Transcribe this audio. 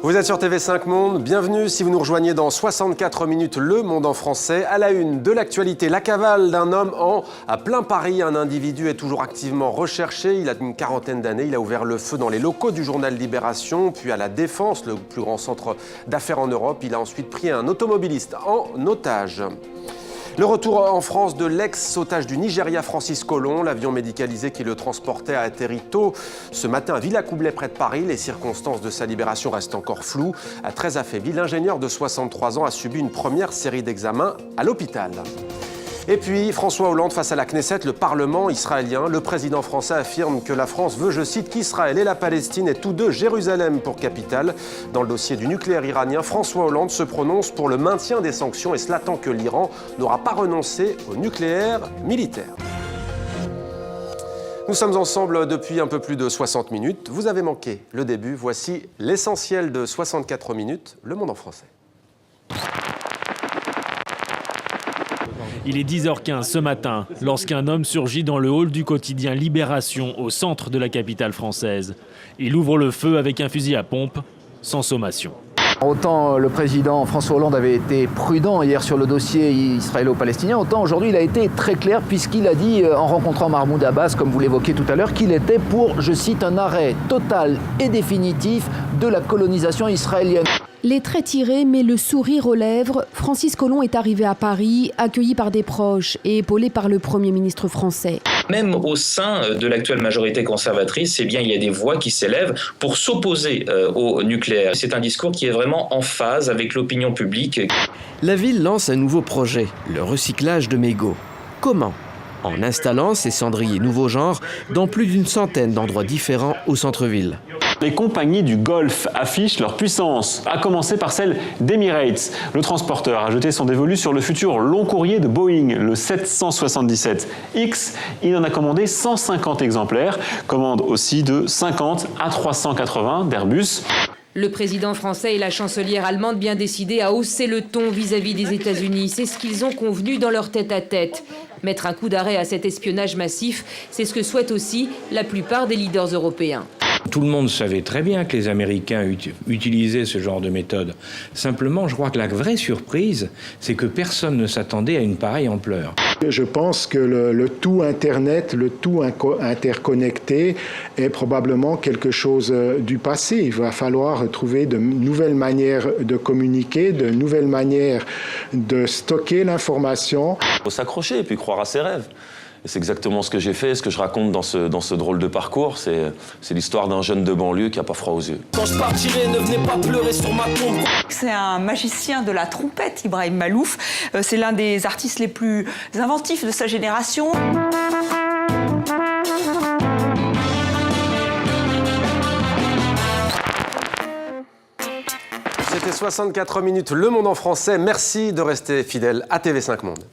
Vous êtes sur TV5 Monde, bienvenue si vous nous rejoignez dans 64 minutes Le Monde en français. À la une de l'actualité, la cavale d'un homme à plein Paris. Un individu est toujours activement recherché. Il a une quarantaine d'années. Il a ouvert le feu dans les locaux du journal Libération, puis à la Défense, le plus grand centre d'affaires en Europe. Il a ensuite pris un automobiliste en otage. Le retour en France de l'ex-otage du Nigeria Francis Collomb. L'avion médicalisé qui le transportait a atterri tôt ce matin à Villacoublay près de Paris. Les circonstances de sa libération restent encore floues. Très affaibli, l'ingénieur de 63 ans a subi une première série d'examens à l'hôpital. Et puis, François Hollande face à la Knesset, le Parlement israélien. Le président français affirme que la France veut, je cite, qu'Israël et la Palestine aient tous deux Jérusalem pour capitale. Dans le dossier du nucléaire iranien, François Hollande se prononce pour le maintien des sanctions, et cela tant que l'Iran n'aura pas renoncé au nucléaire militaire. Nous sommes ensemble depuis un peu plus de 60 minutes. Vous avez manqué le début. Voici l'essentiel de 64 minutes, Le Monde en français. Il est 10h15 ce matin, lorsqu'un homme surgit dans le hall du quotidien Libération, au centre de la capitale française. Il ouvre le feu avec un fusil à pompe, sans sommation. Autant le président François Hollande avait été prudent hier sur le dossier israélo-palestinien, autant aujourd'hui il a été très clair puisqu'il a dit, en rencontrant Mahmoud Abbas, comme vous l'évoquiez tout à l'heure, qu'il était pour, je cite, un arrêt total et définitif de la colonisation israélienne. Les traits tirés, mais le sourire aux lèvres, Francis Collomb est arrivé à Paris, accueilli par des proches et épaulé par le Premier ministre français. Même au sein de l'actuelle majorité conservatrice, il y a des voix qui s'élèvent pour s'opposer au nucléaire. C'est un discours qui est vraiment en phase avec l'opinion publique. La ville lance un nouveau projet, le recyclage de mégots. Comment ? En installant ces cendriers nouveau genre dans plus d'une centaine d'endroits différents au centre-ville. Les compagnies du Golfe affichent leur puissance, à commencer par celle d'Emirates. Le transporteur a jeté son dévolu sur le futur long courrier de Boeing, le 777X. Il en a commandé 150 exemplaires, commande aussi de 50 à 380 d'Airbus. Le président français et la chancelière allemande bien décidés à hausser le ton vis-à-vis des États-Unis. C'est ce qu'ils ont convenu dans leur tête-à-tête. Mettre un coup d'arrêt à cet espionnage massif, c'est ce que souhaitent aussi la plupart des leaders européens. Tout le monde savait très bien que les Américains utilisaient ce genre de méthode. Simplement, je crois que la vraie surprise, c'est que personne ne s'attendait à une pareille ampleur. Je pense que le tout Internet, le tout interconnecté est probablement quelque chose du passé. Il va falloir trouver de nouvelles manières de communiquer, de nouvelles manières de stocker l'information. Il faut s'accrocher et puis croire à ses rêves. Et c'est exactement ce que j'ai fait, ce que je raconte dans ce drôle de parcours. C'est l'histoire d'un jeune de banlieue qui n'a pas froid aux yeux. Quand je partirai, ne venez pas pleurer sur ma tombe. C'est un magicien de la trompette, Ibrahim Malouf. C'est l'un des artistes les plus inventifs de sa génération. C'était 64 minutes Le Monde en français. Merci de rester fidèle à TV5 Monde.